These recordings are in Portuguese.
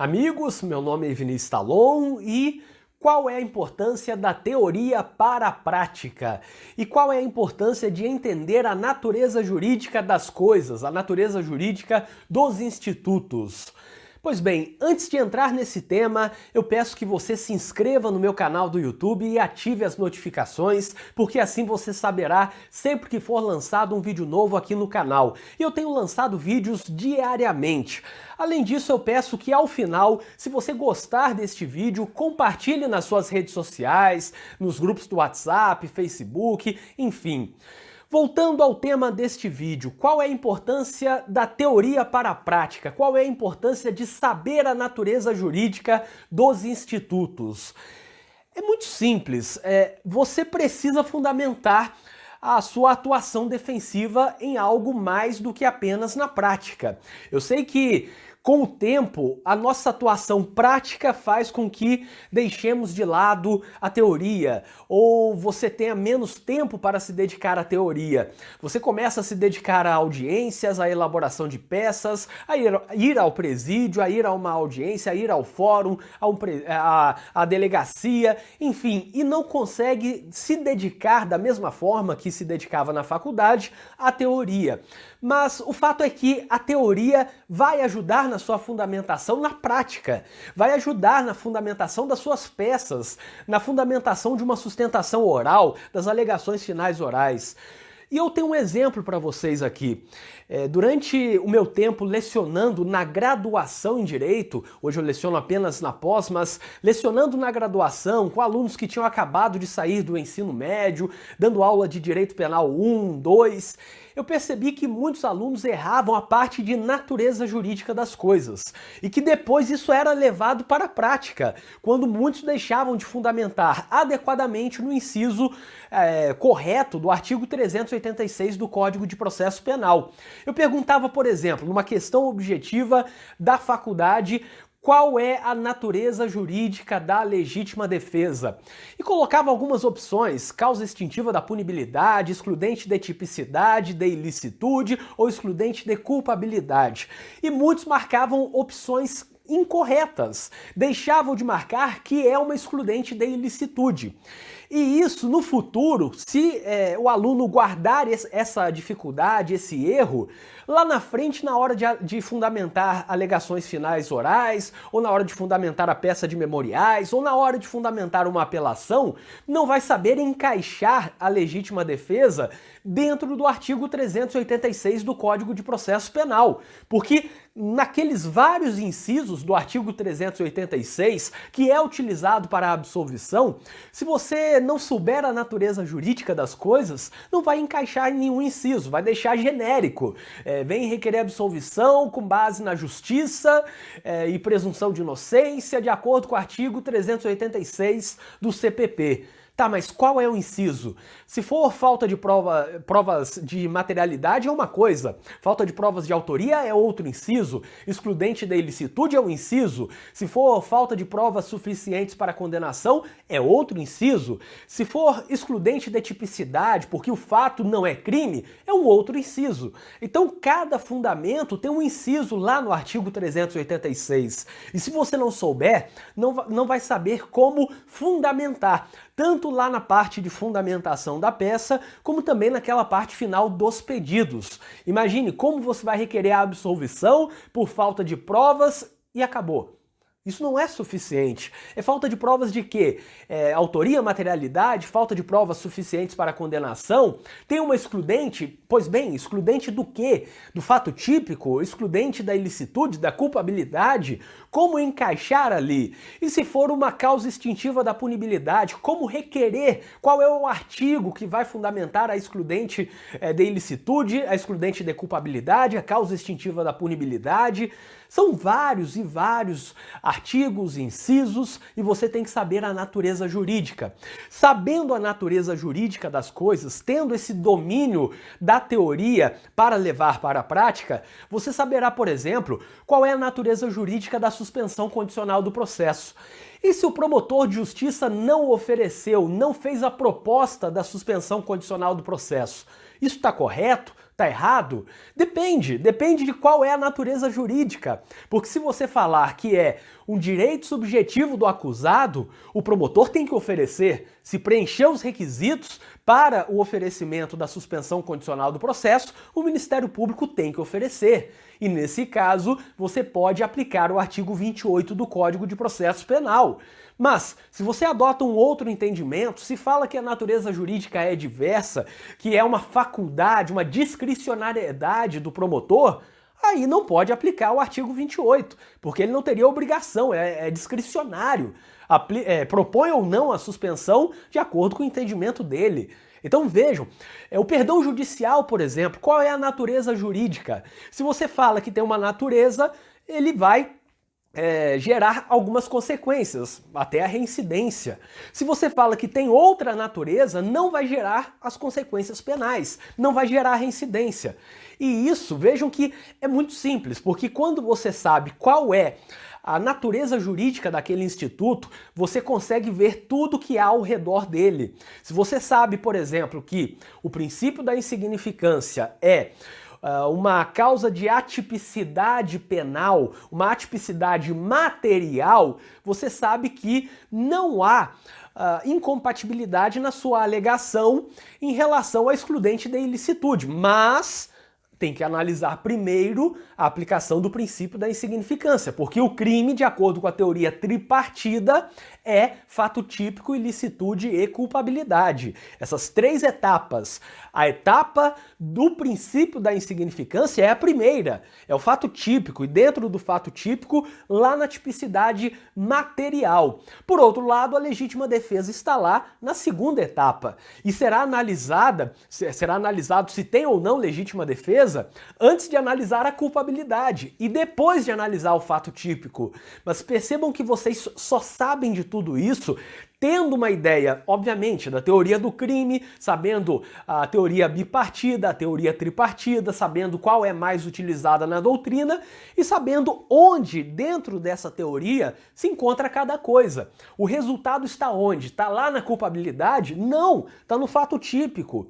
Amigos, meu nome é Vinícius Talon e qual é a importância da teoria para a prática? E qual é a importância de entender a natureza jurídica das coisas, a natureza jurídica dos institutos? Pois bem, antes de entrar nesse tema, eu peço que você se inscreva no meu canal do YouTube e ative as notificações, porque assim você saberá sempre que for lançado um vídeo novo aqui no canal. E eu tenho lançado vídeos diariamente. Além disso, eu peço que ao final, se você gostar deste vídeo, compartilhe nas suas redes sociais, nos grupos do WhatsApp, Facebook, enfim. Voltando ao tema deste vídeo, qual é a importância da teoria para a prática? Qual é a importância de saber a natureza jurídica dos institutos? É muito simples, você precisa fundamentar a sua atuação defensiva em algo mais do que apenas na prática. Eu sei que com o tempo, a nossa atuação prática faz com que deixemos de lado a teoria, ou você tenha menos tempo para se dedicar à teoria. Você começa a se dedicar a audiências, à elaboração de peças, a ir ao presídio, a ir a uma audiência, a ir ao fórum, à delegacia, enfim, e não consegue se dedicar da mesma forma que se dedicava na faculdade à teoria. Mas o fato é que a teoria vai ajudar na sua fundamentação na prática, vai ajudar na fundamentação das suas peças, na fundamentação de uma sustentação oral, das alegações finais orais. E eu tenho um exemplo para vocês aqui. Durante o meu tempo lecionando na graduação em Direito, hoje eu leciono apenas na pós, mas lecionando na graduação com alunos que tinham acabado de sair do ensino médio, dando aula de Direito Penal 1, 2, eu percebi que muitos alunos erravam a parte de natureza jurídica das coisas e que depois isso era levado para a prática, quando muitos deixavam de fundamentar adequadamente no inciso correto do artigo 386 do Código de Processo Penal. Eu perguntava, por exemplo, numa questão objetiva da faculdade, qual é a natureza jurídica da legítima defesa? E colocava algumas opções: causa extintiva da punibilidade, excludente de tipicidade, de ilicitude ou excludente de culpabilidade. E muitos marcavam opções incorretas, deixavam de marcar que é uma excludente de ilicitude. E isso, no futuro, se o aluno guardar essa dificuldade, esse erro, lá na frente, na hora de fundamentar alegações finais orais, ou na hora de fundamentar a peça de memoriais, ou na hora de fundamentar uma apelação, não vai saber encaixar a legítima defesa dentro do artigo 386 do Código de Processo Penal. Porque naqueles vários incisos do artigo 386, que é utilizado para a absolvição, se você não souber a natureza jurídica das coisas, não vai encaixar em nenhum inciso, vai deixar genérico. Vem requerer absolvição com base na justiça e presunção de inocência, de acordo com o artigo 386 do CPP. Tá, mas qual é o inciso? Se for falta de provas de materialidade é uma coisa, falta de provas de autoria é outro inciso, excludente da ilicitude é um inciso, se for falta de provas suficientes para condenação é outro inciso, se for excludente de tipicidade porque o fato não é crime, é um outro inciso. Então cada fundamento tem um inciso lá no artigo 386. E se você não souber, não vai saber como fundamentar, tanto lá na parte de fundamentação da peça, como também naquela parte final dos pedidos. Imagine como você vai requerer a absolvição por falta de provas e acabou. Isso não é suficiente. É falta de provas de quê? Autoria, materialidade, falta de provas suficientes para condenação. Tem uma excludente? Pois bem, excludente do quê? Do fato típico? Excludente da ilicitude, da culpabilidade? Como encaixar ali? E se for uma causa extintiva da punibilidade, como requerer? Qual é o artigo que vai fundamentar a excludente de ilicitude, a excludente de culpabilidade, a causa extintiva da punibilidade? São vários e vários artigos, incisos, e você tem que saber a natureza jurídica. Sabendo a natureza jurídica das coisas, tendo esse domínio da teoria para levar para a prática, você saberá, por exemplo, qual é a natureza jurídica da suspensão condicional do processo. E se o promotor de justiça não ofereceu, não fez a proposta da suspensão condicional do processo, isso está correto? Tá errado? Depende de qual é a natureza jurídica. Porque se você falar que é um direito subjetivo do acusado, o promotor tem que oferecer. Se preencher os requisitos para o oferecimento da suspensão condicional do processo, o Ministério Público tem que oferecer. E nesse caso, você pode aplicar o artigo 28 do Código de Processo Penal. Mas, se você adota um outro entendimento, se fala que a natureza jurídica é diversa, que é uma faculdade, uma discricionariedade do promotor, aí não pode aplicar o artigo 28, porque ele não teria obrigação, é discricionário. Propõe ou não a suspensão de acordo com o entendimento dele. Então vejam, o perdão judicial, por exemplo, qual é a natureza jurídica? Se você fala que tem uma natureza, ele vai gerar algumas consequências, até a reincidência. Se você fala que tem outra natureza, não vai gerar as consequências penais, não vai gerar reincidência. E isso, vejam que é muito simples, porque quando você sabe qual é a natureza jurídica daquele instituto, você consegue ver tudo que há ao redor dele. Se você sabe, por exemplo, que o princípio da insignificância é uma causa de atipicidade penal, uma atipicidade material, você sabe que não há incompatibilidade na sua alegação em relação à excludente da ilicitude, mas tem que analisar primeiro a aplicação do princípio da insignificância, porque o crime, de acordo com a teoria tripartida, é fato típico, ilicitude e culpabilidade. Essas três etapas. A etapa do princípio da insignificância é a primeira, é o fato típico, e dentro do fato típico, lá na tipicidade material. Por outro lado, a legítima defesa está lá na segunda etapa, e será analisado se tem ou não legítima defesa antes de analisar a culpabilidade e depois de analisar o fato típico. Mas percebam que vocês só sabem de tudo isso tendo uma ideia, obviamente, da teoria do crime, sabendo a teoria bipartida, a teoria tripartida, sabendo qual é mais utilizada na doutrina e sabendo onde, dentro dessa teoria, se encontra cada coisa. O resultado está onde? Está lá na culpabilidade? Não, está no fato típico.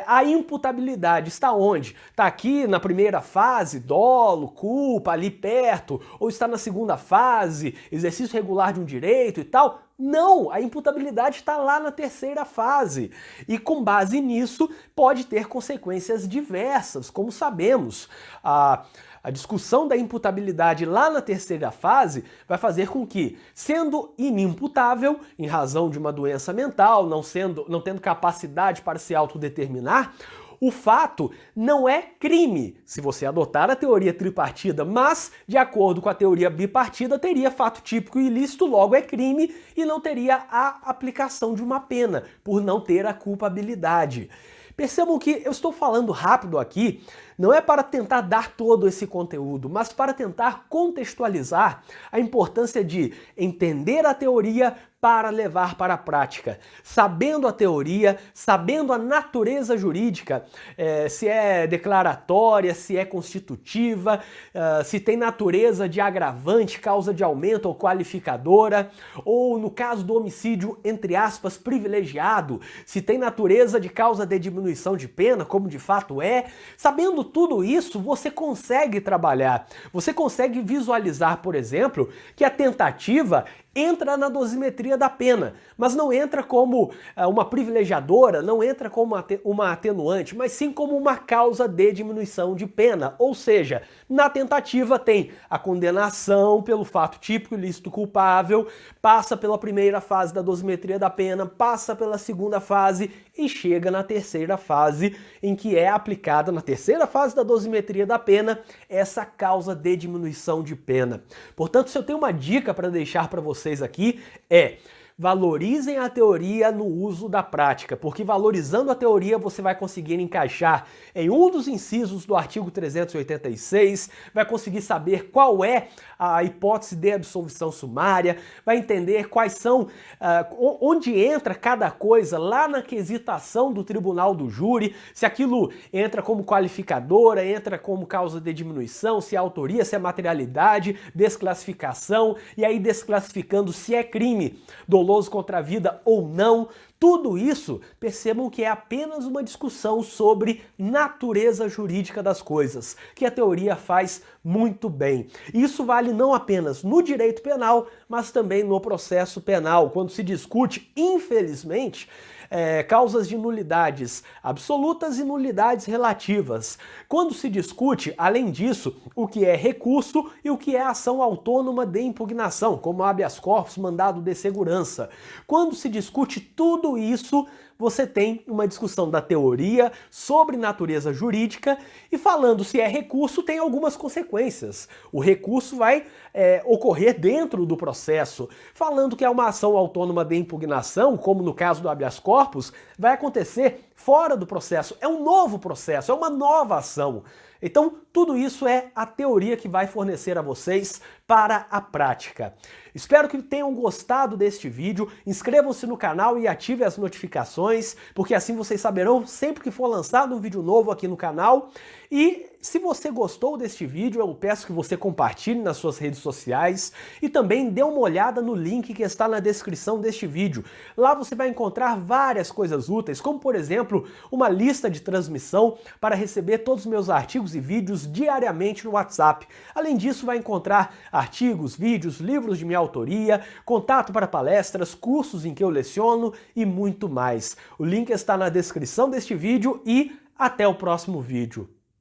A imputabilidade está onde? Está aqui na primeira fase, dolo, culpa, ali perto, ou está na segunda fase, exercício regular de um direito e tal? Não, a imputabilidade está lá na terceira fase e com base nisso pode ter consequências diversas, como sabemos. A discussão da imputabilidade lá na terceira fase vai fazer com que, sendo inimputável em razão de uma doença mental, não tendo capacidade para se autodeterminar, o fato não é crime, se você adotar a teoria tripartida, mas, de acordo com a teoria bipartida, teria fato típico e ilícito, logo é crime e não teria a aplicação de uma pena, por não ter a culpabilidade. Percebam que eu estou falando rápido aqui, não é para tentar dar todo esse conteúdo, mas para tentar contextualizar a importância de entender a teoria para levar para a prática. Sabendo a teoria, sabendo a natureza jurídica, se é declaratória, se é constitutiva, se tem natureza de agravante, causa de aumento ou qualificadora, ou no caso do homicídio, entre aspas, privilegiado, se tem natureza de causa de diminuição de pena, como de fato é. Sabendo tudo isso, você consegue trabalhar, você consegue visualizar, por exemplo, que a tentativa entra na dosimetria da pena, mas não entra como uma privilegiadora, não entra como uma atenuante, mas sim como uma causa de diminuição de pena. Ou seja, na tentativa tem a condenação pelo fato típico ilícito culpável, passa pela primeira fase da dosimetria da pena, passa pela segunda fase e chega na terceira fase, em que é aplicada, na terceira fase da dosimetria da pena, essa causa de diminuição de pena. Portanto, se eu tenho uma dica para deixar para vocês aqui, valorizem a teoria no uso da prática, porque valorizando a teoria você vai conseguir encaixar em um dos incisos do artigo 386, vai conseguir saber qual é a hipótese de absolvição sumária, vai entender quais são, onde entra cada coisa lá na quesitação do tribunal do júri, se aquilo entra como qualificadora, entra como causa de diminuição, se é autoria, se é materialidade, desclassificação, e aí desclassificando se é crime doloso contra a vida ou não. Tudo isso, percebam que é apenas uma discussão sobre natureza jurídica das coisas, que a teoria faz muito bem. Isso vale não apenas no direito penal, mas também no processo penal, quando se discute, infelizmente, causas de nulidades absolutas e nulidades relativas. Quando se discute, além disso, o que é recurso e o que é ação autônoma de impugnação, como habeas corpus, mandado de segurança. Quando se discute tudo isso, você tem uma discussão da teoria sobre natureza jurídica e falando se é recurso tem algumas consequências. O recurso vai ocorrer dentro do processo. Falando que é uma ação autônoma de impugnação, como no caso do habeas corpus, vai acontecer fora do processo. É um novo processo, é uma nova ação. Então, tudo isso é a teoria que vai fornecer a vocês para a prática. Espero que tenham gostado deste vídeo. Inscrevam-se no canal e ativem as notificações, porque assim vocês saberão sempre que for lançado um vídeo novo aqui no canal. E se você gostou deste vídeo, eu peço que você compartilhe nas suas redes sociais e também dê uma olhada no link que está na descrição deste vídeo. Lá você vai encontrar várias coisas úteis, como por exemplo, uma lista de transmissão para receber todos os meus artigos e vídeos diariamente no WhatsApp. Além disso, vai encontrar artigos, vídeos, livros de minha autoria, contato para palestras, cursos em que eu leciono e muito mais. O link está na descrição deste vídeo e até o próximo vídeo.